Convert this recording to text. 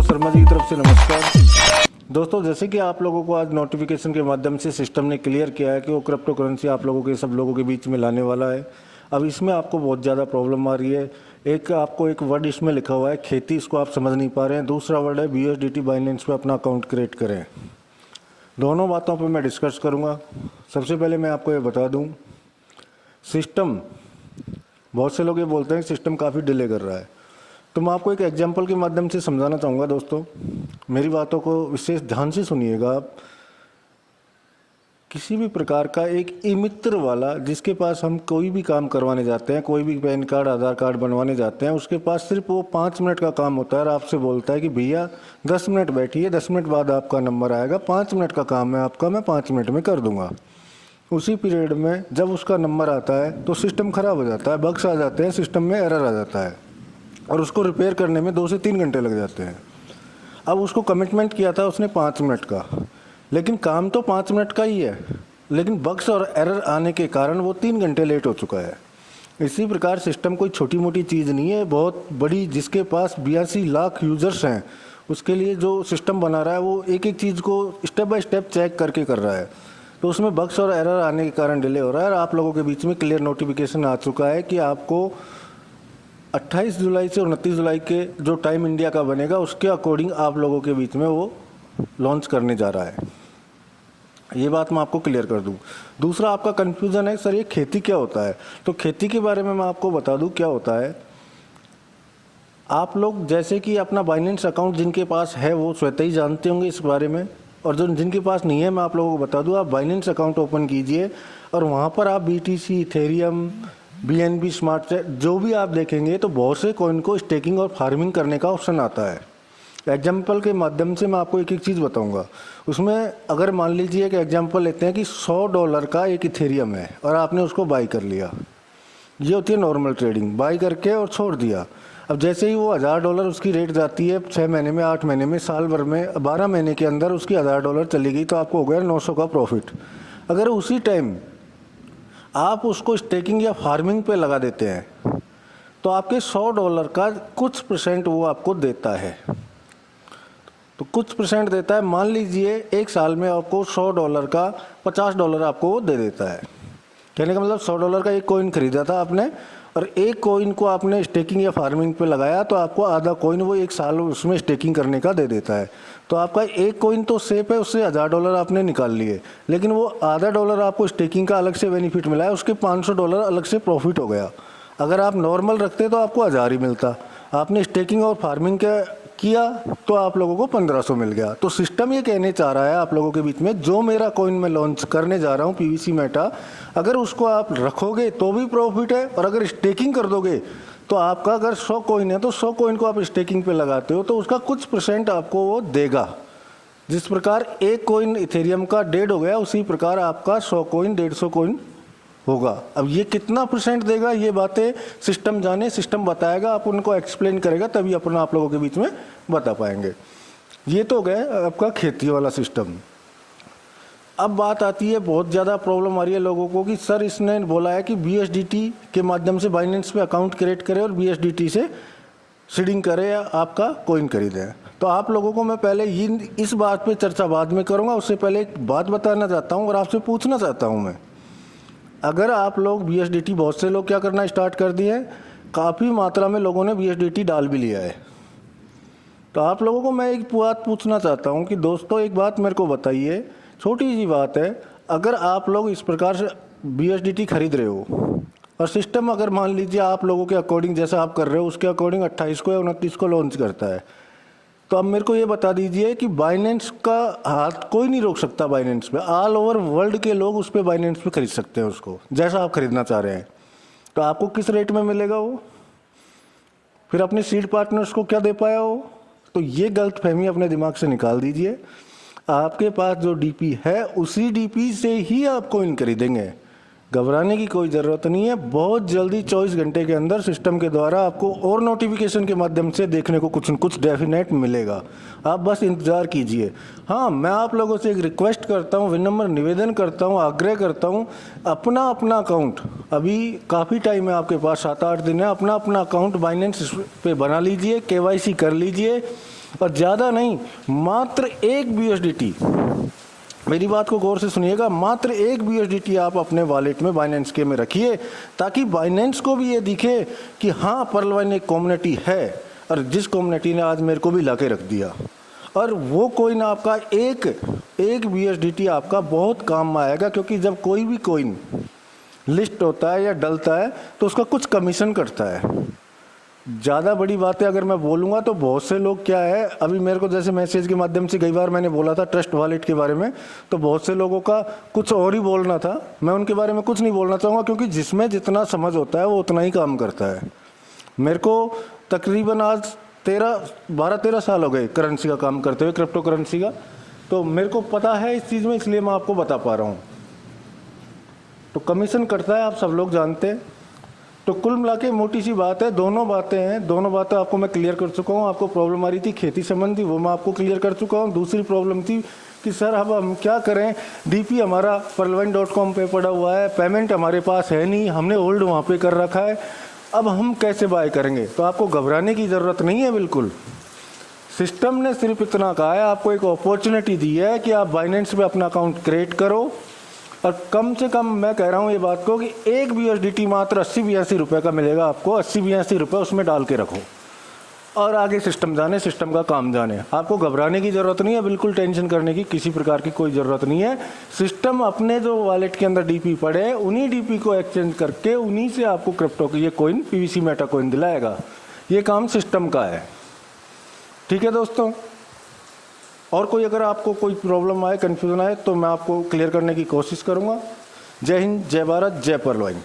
शर्मा जी की तरफ से नमस्कार। दोस्तों, जैसे कि आप लोगों को आज नोटिफिकेशन के माध्यम से सिस्टम ने क्लियर किया है कि वो क्रिप्टो करेंसी आप लोगों के सब लोगों के बीच में लाने वाला है। अब इसमें आपको बहुत ज़्यादा प्रॉब्लम आ रही है। आपको एक वर्ड इसमें लिखा हुआ है खेती, इसको आप समझ नहीं पा रहे हैं। दूसरा वर्ड है BUSDT बाइनेंस पे अपना अकाउंट क्रिएट करें। दोनों बातों पर मैं डिस्कस करूँगा। सबसे पहले मैं आपको ये बता दूँ, सिस्टम, बहुत से लोग ये बोलते हैं सिस्टम काफ़ी डिले कर रहा है। तो मैं आपको एक एग्जांपल के माध्यम से समझाना चाहूँगा। दोस्तों, मेरी बातों को विशेष ध्यान से सुनिएगा। आप किसी भी प्रकार का एक ई मित्र वाला, जिसके पास हम कोई भी काम करवाने जाते हैं, कोई भी पैन कार्ड, आधार कार्ड बनवाने जाते हैं, उसके पास सिर्फ वो 5 मिनट का काम होता है और आपसे बोलता है कि भैया 10 मिनट बैठिए, 10 मिनट बाद आपका नंबर आएगा, 5 मिनट का काम है आपका, मैं 5 मिनट में कर दूंगा। उसी पीरियड में जब उसका नंबर आता है तो सिस्टम ख़राब हो जाता है, बग्स आ जाते हैं, सिस्टम में एरर आ जाता है और उसको रिपेयर करने में 2 से 3 घंटे लग जाते हैं। अब उसको कमिटमेंट किया था उसने 5 मिनट का, लेकिन काम तो 5 मिनट का ही है, लेकिन बग्स और एरर आने के कारण वो 3 घंटे लेट हो चुका है। इसी प्रकार सिस्टम कोई छोटी मोटी चीज़ नहीं है, बहुत बड़ी। जिसके पास 82 लाख यूज़र्स हैं, उसके लिए जो सिस्टम बना रहा है वो एक एक चीज़ को स्टेप बाय स्टेप चेक करके कर रहा है। तो उसमें बग्स और एरर आने के कारण डिले हो रहा है। और आप लोगों के बीच में क्लियर नोटिफिकेशन आ चुका है कि आपको 28 जुलाई से 29 जुलाई के जो टाइम इंडिया का बनेगा, उसके अकॉर्डिंग आप लोगों के बीच में वो लॉन्च करने जा रहा है। ये बात मैं आपको क्लियर कर दूं। दूसरा आपका कन्फ्यूज़न है, सर ये खेती क्या होता है? तो खेती के बारे में मैं आपको बता दूं क्या होता है। आप लोग जैसे कि अपना बाइनेंस अकाउंट जिनके पास है वो स्वतः ही जानते होंगे इस बारे में, और जो जिनके पास नहीं है मैं आप लोगों को बता दूं, आप बाइनेंस अकाउंट ओपन कीजिए और वहाँ पर आप BTC, Ethereum, BNB smart check जो भी आप देखेंगे तो बहुत से कॉइन को स्टेकिंग और फार्मिंग करने का ऑप्शन आता है। एग्जाम्पल के माध्यम से मैं आपको एक एक चीज़ बताऊंगा। उसमें अगर मान लीजिए कि एग्जाम्पल लेते हैं कि $100 का एक इथेरियम है और आपने उसको बाई कर लिया। ये होती है नॉर्मल ट्रेडिंग, बाई करके और छोड़ दिया। अब जैसे ही वो $1000 उसकी रेट जाती है 6 महीने में, 8 महीने में, साल भर में, 12 महीने के अंदर उसकी $1000 चली गई, तो आपको हो गया 900 का प्रॉफिट। अगर उसी टाइम आप उसको स्टेकिंग या फार्मिंग पे लगा देते हैं तो आपके $100 का कुछ % वो आपको देता है। तो कुछ % देता है। मान लीजिए एक साल में आपको $100 का $50 आपको वो दे देता है। कहने का मतलब $100 का एक कॉइन खरीदा था आपने और एक कॉइन को आपने स्टेकिंग या फार्मिंग पे लगाया, तो आपको आधा कॉइन वो एक साल उसमें स्टेकिंग करने का दे देता है। तो आपका एक कॉइन तो सेफ है, उससे $1000 आपने निकाल लिए, लेकिन वो आधा $1 आपको स्टेकिंग का अलग से बेनिफिट मिला है, उसके $500 अलग से प्रॉफिट हो गया। अगर आप नॉर्मल रखते तो आपको 1000 ही मिलता। आपने स्टेकिंग और फार्मिंग किया तो आप लोगों को 1500 मिल गया। तो सिस्टम ये कहने चाह रहा है आप लोगों के बीच में, जो मेरा कॉइन मैं लॉन्च करने जा रहा हूँ PVC मेटा, अगर उसको आप रखोगे तो भी प्रॉफिट है, और अगर स्टेकिंग कर दोगे तो आपका अगर 100 कॉइन है तो 100 कॉइन को आप स्टेकिंग पे लगाते हो तो उसका कुछ % आपको वो देगा। जिस प्रकार एक कॉइन इथेरियम का डेढ़ हो गया, उसी प्रकार आपका 100 कॉइन 150 कॉइन होगा। अब ये कितना % देगा, ये बातें सिस्टम जाने, सिस्टम बताएगा, आप उनको एक्सप्लेन करेगा, तभी अपना आप लोगों के बीच में बता पाएंगे। ये तो गए आपका खेती वाला सिस्टम। अब बात आती है, बहुत ज़्यादा प्रॉब्लम आ रही है लोगों को कि सर इसने बोला है कि BUSDT के माध्यम से बाइनेंस पे अकाउंट क्रिएट करें और BUSDT से सीडिंग करें या आपका कॉइन खरीदें। तो आप लोगों को मैं पहले इस बात पे चर्चा बाद में करूँगा, उससे पहले एक बात बताना चाहता हूँ और आपसे पूछना चाहता हूँ मैं। अगर आप लोग BUSDT, बहुत से लोग क्या करना स्टार्ट कर दिए हैं, काफ़ी मात्रा में लोगों ने BUSDT डाल भी लिया है। तो आप लोगों को मैं एक बात पूछना चाहता हूं कि दोस्तों एक बात मेरे को बताइए, छोटी सी बात है। अगर आप लोग इस प्रकार से BUSDT खरीद रहे हो और सिस्टम अगर मान लीजिए आप लोगों के अकॉर्डिंग जैसा आप कर रहे हो उसके अकॉर्डिंग 28 को या 29 को लॉन्च करता है, तो अब मेरे को ये बता दीजिए कि बाइनेंस का हाथ कोई नहीं रोक सकता। बाइनेंस पे ऑल ओवर वर्ल्ड के लोग उस पर बाइनेंस पे खरीद सकते हैं उसको, जैसा आप खरीदना चाह रहे हैं। तो आपको किस रेट में मिलेगा वो, फिर अपने सीड पार्टनर्स को क्या दे पाया वो? तो ये गलत फहमी अपने दिमाग से निकाल दीजिए। आपके पास जो DP है उसी DP से ही आप कॉइन खरीदेंगे, घबराने की कोई ज़रूरत नहीं है। बहुत जल्दी 24 घंटे के अंदर सिस्टम के द्वारा आपको और नोटिफिकेशन के माध्यम से देखने को कुछ न कुछ डेफिनेट मिलेगा, आप बस इंतज़ार कीजिए। हाँ, मैं आप लोगों से एक रिक्वेस्ट करता हूँ, विनम्र निवेदन करता हूँ, आग्रह करता हूँ, अपना अकाउंट, अभी काफ़ी टाइम है आपके पास, 7-8 दिन है, अपना अकाउंट बाइनेंस पे बना लीजिए, KYC कर लीजिए और ज़्यादा नहीं, मात्र 1 BUSDT, मेरी बात को गौर से सुनिएगा, मात्र 1 BUSDT आप अपने वॉलेट में बाइनेंस के में रखिए, ताकि बाइनेंस को भी ये दिखे कि हाँ पर्लवाइन एक कम्युनिटी है, और जिस कम्युनिटी ने आज मेरे को भी ला के रख दिया। और वो कोइन आपका एक BUSDT आपका बहुत काम में आएगा, क्योंकि जब कोई भी कोइन लिस्ट होता है या डलता है तो उसका कुछ कमीशन कटता है। ज़्यादा बड़ी बातें अगर मैं बोलूँगा तो बहुत से लोग क्या है, अभी मेरे को जैसे मैसेज के माध्यम से कई बार मैंने बोला था ट्रस्ट वॉलेट के बारे में, तो बहुत से लोगों का कुछ और ही बोलना था। मैं उनके बारे में कुछ नहीं बोलना चाहूँगा, क्योंकि जिसमें जितना समझ होता है वो उतना ही काम करता है। मेरे को तकरीबन आज 12-13 साल हो गए करेंसी का काम करते हुए, क्रिप्टो करेंसी का, तो मेरे को पता है इस चीज़ में, इसलिए मैं आपको बता पा रहा हूँ। तो कमीशन करता है, आप सब लोग जानते हैं। तो कुल मिला के मोटी सी बात है, दोनों बातें आपको मैं क्लियर कर चुका हूँ। आपको प्रॉब्लम आ रही थी खेती संबंधी, वो मैं आपको क्लियर कर चुका हूँ। दूसरी प्रॉब्लम थी कि सर अब हम क्या करें, DP हमारा pearlwine.com पे पड़ा हुआ है, पेमेंट हमारे पास है नहीं, हमने होल्ड वहाँ पे कर रखा है, अब हम कैसे बाय करेंगे। तो आपको घबराने की ज़रूरत नहीं है बिल्कुल। सिस्टम ने सिर्फ इतना कहा है, आपको एक अपॉर्चुनिटी दी है कि आप बाइनेंस पे अपना अकाउंट क्रिएट करो, और कम से कम मैं कह रहा हूँ ये बात को कि 1 BUSDT मात्र 80-82 रुपये का मिलेगा आपको, 80-82 रुपये उसमें डाल के रखो, और आगे सिस्टम जाने, सिस्टम का काम जाने। आपको घबराने की ज़रूरत नहीं है, बिल्कुल टेंशन करने की किसी प्रकार की कोई ज़रूरत नहीं है। सिस्टम अपने जो वॉलेट के अंदर DP पड़े हैं, उन्हीं DP को एक्सचेंज करके उन्हीं से आपको क्रिप्टो की ये कोइन PVC मेटा कोइन दिलाएगा। ये काम सिस्टम का है, ठीक है दोस्तों। और कोई अगर आपको कोई प्रॉब्लम आए, कन्फ्यूजन आए, तो मैं आपको क्लियर करने की कोशिश करूँगा। जय हिंद, जय भारत, जय पर्लवाइन।